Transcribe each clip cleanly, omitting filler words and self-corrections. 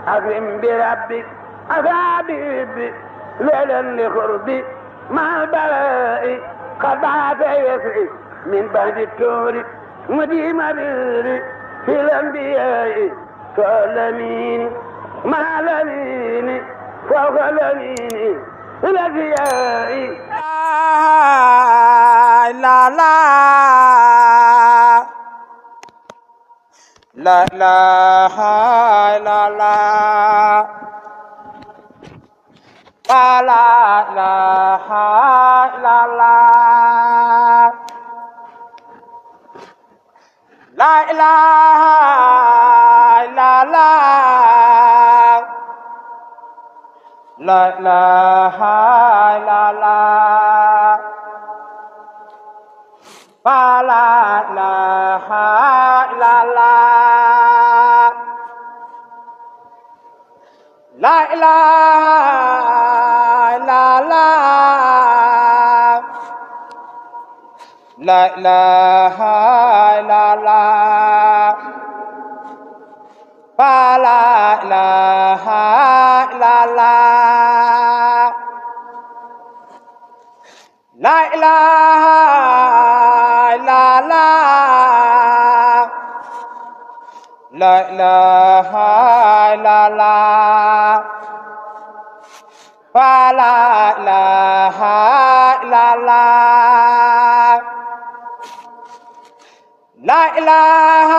أكرم بربك أصابي ليلا لقربي مع البلاء قد بعث يسري من بعد التور مديم بري في الأنبياء فالأمين مع الأمين فوق الأمين الأنبياء لا لا لا لا لا لا لا لا لا إله إلا الله لا إله إلا الله فلا إله إلا الله لا إله إلا الله لا إله إلا الله فلا إله إلا الله لا إله إلا الله لا إله إلا الله فلا إله إلا الله لا إله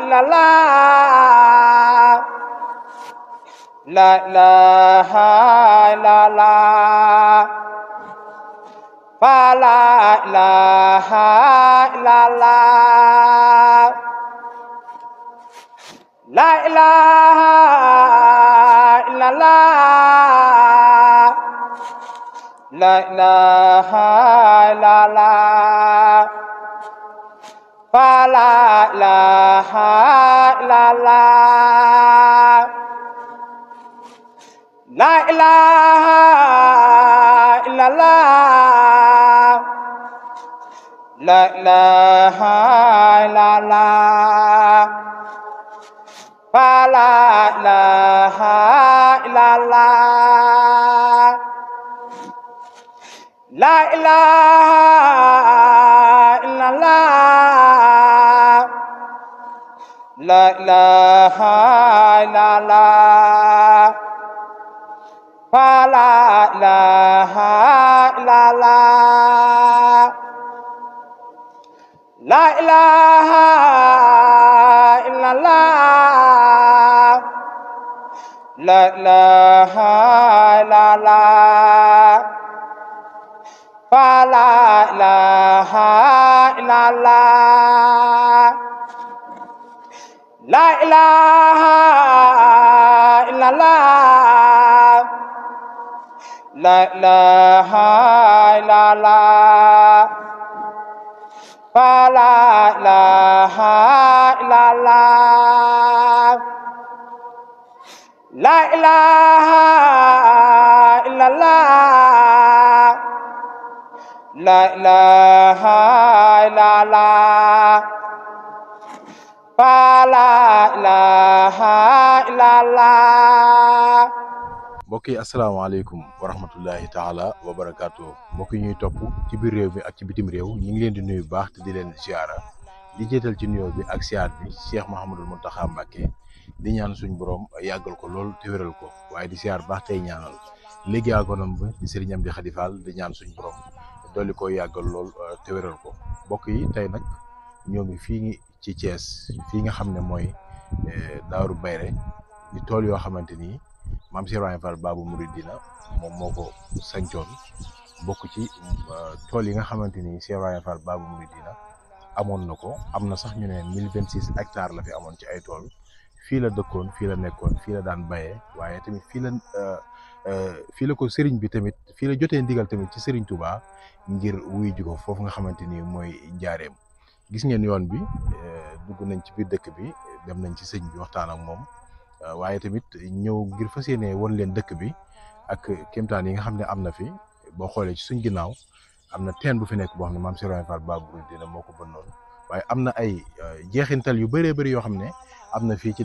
إلا الله لا إله إلا الله فلا إله إلا الله لا إله إلا الله لا إله إلا الله فلا إله إلا الله لا إله إلا الله لا إله إلا الله فلا إله إلا الله لا إله إلا الله لا إله إلا الله فلا إله إلا الله لا إله إلا الله لا إله إلا الله فلا إله إلا الله لا إله إلا الله لا إله إلا الله فلا إله إلا الله لا إله إلا الله لا إله إلا الله فلا إله إلا الله. mbokk yi asalaamaaleykum wa rahmatullahi taala wa barakaatu mbokk yi ñuy topp ci biir réew mi ak ci bitim réew ñu ngi leen di nuyu bu baax te di leen ziara di jiital ci nuyoo bi ak siyaar bi Cheikh Mouhamadul Mountakha Mbacké di ñaan suñ borom yàggal ko lool te wéral ko waaye di siyaar baax tey ñaanal léegi agonam bi di Serigne Amdi Khady Fall di ñaan suñ borom dolli ko yàggal lool te wéral ko mbokk yi tey nag ñoo ngi fii ci Thiès fii nga xam ne mooy Daaru Bayre di tool yoo xamante ni maam Cheikh Ibrahima Fall Babou Mouridina moom moo ko sancoon bokk ci tool yi nga xamante ni Cheikh Ibrahima Fall Babou Mouridina amoon na ko am na sax ñu ne 1026 hectares la fi amoon ci ay tool fii la dëkkoon fii la nekkoon fii la daan bayee waaye tamit fii la ko sëriñ bi tamit fii la jotee ndigal tamit ci Serigne Touba ngir wuy ji ko foofu nga xamante ni mooy njaareem gis ngeen yoon bi dugg nañ ci biir dëkk bi dem nañ ci sëñ bi waxtaan ak moom waaye tamit ñëw ngir fas yéene won leen dëkk bi ak kéemtaan yi nga xam ne am na fi boo xoolee ci suñ ginnaaw am na teen bu fi nekk boo xam ne maam Cheikh Ibrahima Fall Babou Mouridina moo ko bënnoon waaye am na ay jeexintal yu bëree bëri yoo xam ne am na fii ci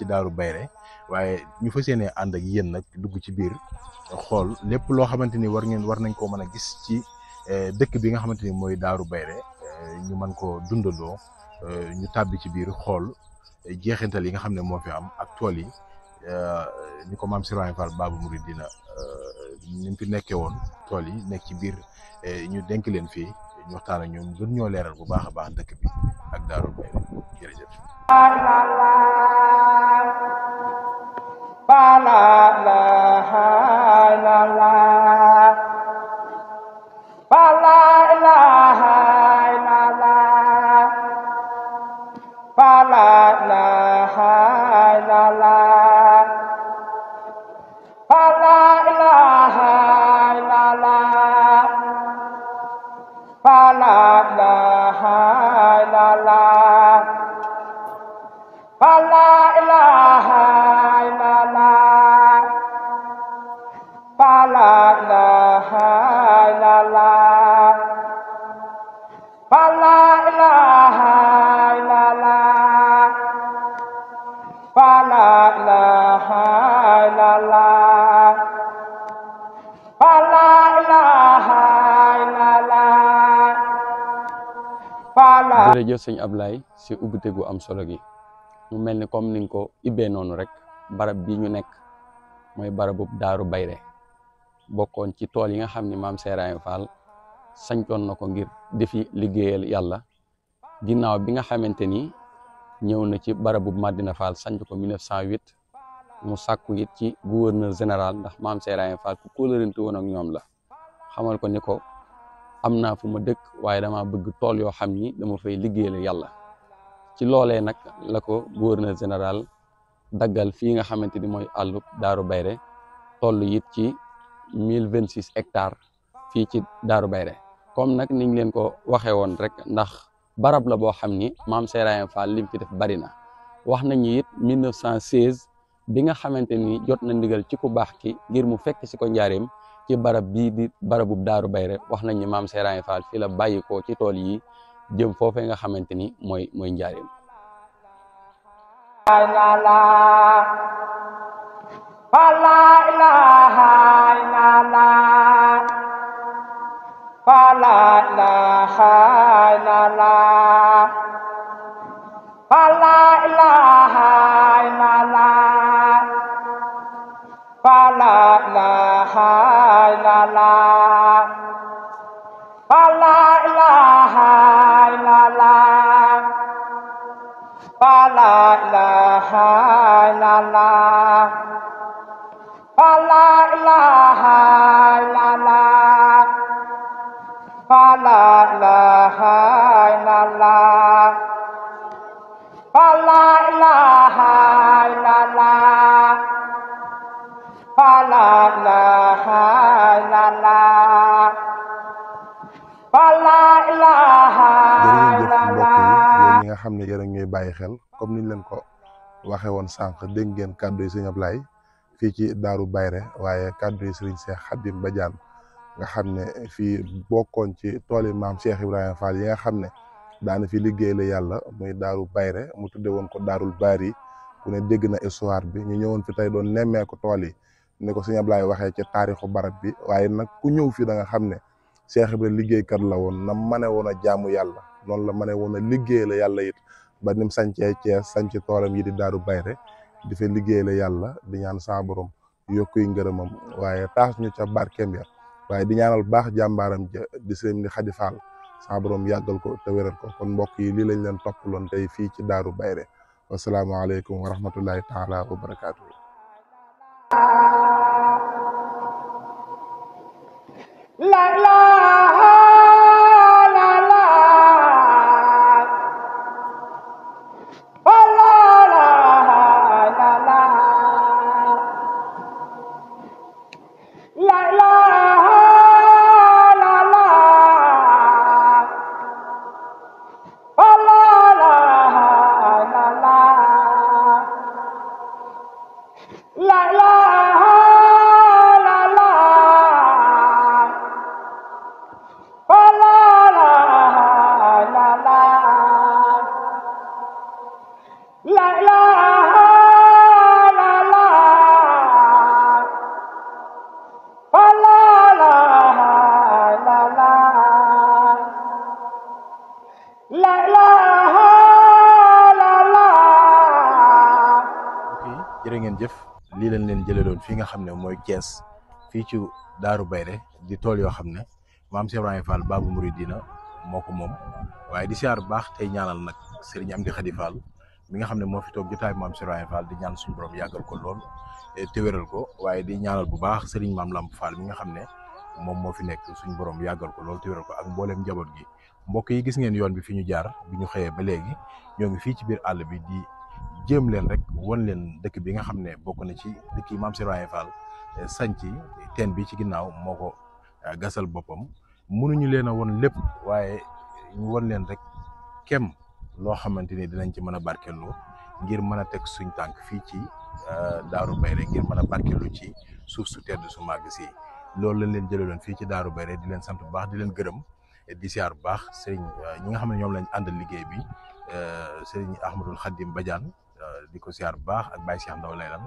Daaru Bayre waaye ñu fas yéene ànd ak yéen nag dugg ci biir xool lépp loo xamante ni war nañ koo mën a gis ci dëkk bi nga xamante ni mooy Daaru Bayre ñu mën koo dundandoo ñu tàbbi ci biir xool jeexintal yi nga xam ne moo fi am ak tool yi ni ko maam Serigne Fall Babou Mouridina ni mu fi nekkee woon tool yi nekk ci biir ñu denk leen fii ñu waxtaan ak ñoom gën ñoo leeral bu baax a baax dëkk bi ak Daaru Bayre jërëjëf. jërëjëf sëñ Ablaye si ubbite gu am solo gi mu mel ni comme ni nga ko ibbee noonu rek barab bi ñu nekk mooy barabu Daaru Bayre bokkoon ci tool yi nga xam ne maam Serigne Fall sañcoon na ko ngir defi liggéeyal yàlla ginnaaw bi nga xamante ni ñëw na ci barabu Madina Fall sanc ko 1908 mu sàkku it ci gouverneur général ndax maam Serigne Fall ku kóolërante woon ak ñoom la xamal ko ni ko am naa fu ma dëkk waaye dama bëgg tool yoo xam ni dama fay liggéeyal yàlla ci loolee nag la ko gouverneur général daggal fii nga xamante ni mooy àllub Daaru Bayre toll it ci 1026 hectares fii ci Daaru Bayre comme nag niñ leen ko waxee woon rek ndax barab la boo xam ni maam Serigne Fall lim fi def bari na wax nañu it 1916 bi nga xamante ni jot na ndigal ci ku baax ki ngir mu fekk si ko njaareem ci barab bii di barabu Daaru Bayre wax nañ ni maam Serigne Fall fii la bàyyi ko ci tool yi jëm foofee nga xamante ni mooy njaareem. xam ne yéen a ngi bàyyi xel comme niñ leen ko waxee woon sànq dégg ngeen kàddu yi sëñ Ablaye fii ci Daaru Bayre waaye kàddu yi sëriñ Cheikh Khadim Badiane nga xam ne fii bokkoon ci tool yi maam Cheikh Ibrahima Fall yi nga xam ne daana fi liggéey la yàlla muy Daaru Bayre mu tudde woon ko Daarul Bari ku ne dégg na histoire bi ñu ñëwoon fi tey doon nemmeeku tool yi ni ko sëñ Ablaye waxee ci taarixu barab bi waaye nag ku ñëw fi da nga xam ne Cheikh Ibrahima liggéeykat la woon na mane woon a jaamu yàlla noonu la mane woon a liggéey la yàlla it ba nim sancee Thiès sanc toolam yi di Daaru Bayre di fa liggéey la yàlla di ñaan sa borom yokkuy ngërëmam waaye taas ñu ca barkeem ya waaye di ñaanal baax jàmbaaram ja di sëriñ di Xadi Fall sa borom yàggal ko te wéral ko kon mbokk yi lii lañ leen toppaloon tey fii ci Daaru Bayre wasalaamaaleykum wa rahmatullahi taala wa barakaatu. La jërë ngeen jëf lii lañ leen jëleloon fii nga xam ne mooy Thiès fii ci Daaru Bayre di tool yoo xam ne maam Cheikh Ibrahima Fall Babou Mouridina moo ko moom waaye di siyaar bu baax tey ñaanal nag Serigne Amdi Khady Fall mi nga xam ne moo fi toog jotaay maam Cheikh Ibrahima Fall di ñaan suñu borom yàggal ko lool te wéral ko waaye di ñaanal bu baax Serigne Maam Lamp Fall mi nga xam ne moom moo fi nekk suñu borom yàggal ko lool te wéral ko ak mbooleem njaboot gi mbokk yi gis ngeen yoon bi fi ñu jaar bi ñu xëyee ba léegi ñoo ngi fii ci biir àll bi di jéem leen rek won leen dëkk bi nga xam ne bokk na ci dëkk yi maam Cheikh Ibrahima Fall sanci teen bi ci ginnaaw moo ko gasal boppam mënuñu leen a won lépp waaye ñu won leen rek kem loo xamante ni dinañ ci mën a barkeelu ngir mën a teg suñ tànk fii ci Daaru Bayre ngir mën a barkeelu ci suuf su tedd su màgg si loolu lañ leen jëlaloon fii ci Daaru Bayre di leen sant bu baax di leen gërëm di siyaar bu baax sëriñ ñi nga xam ne ñoom lañ àndal liggéey bi sëriñ Ahmadul Khadim Badiane di ko siyaar bu baax ak Baye Cheikh Ndaw Laylan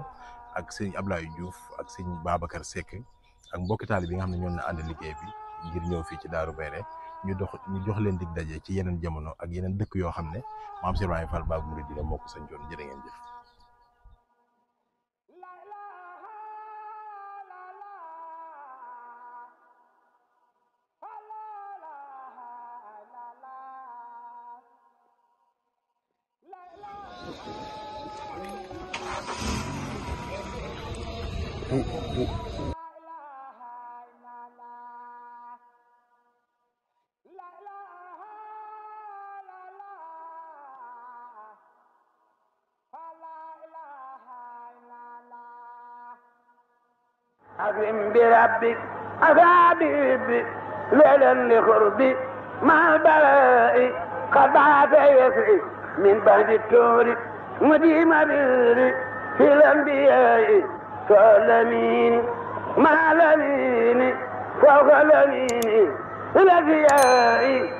ak sëriñ Ablaye Diouf ak sëriñ Babacar Seck ak mbokki taali bi nga xam ne ñoom la àndal liggéey bi ngir ñëw fii ci Daaru Bayre ñu jox leen dig daje ci yeneen jamono ak yeneen dëkk yoo xam ne maam Cheikh Ibrahima Fall Babou Mouridina moo ko sañcoon jërë ngeen jëf. أكرم بربك أفابي ليلا لقربي مع البلاء قد بعث يسري من بعد التور مديم بيري في الأنبياء فالأمين مع الأمين فوق الأمين الأنبياء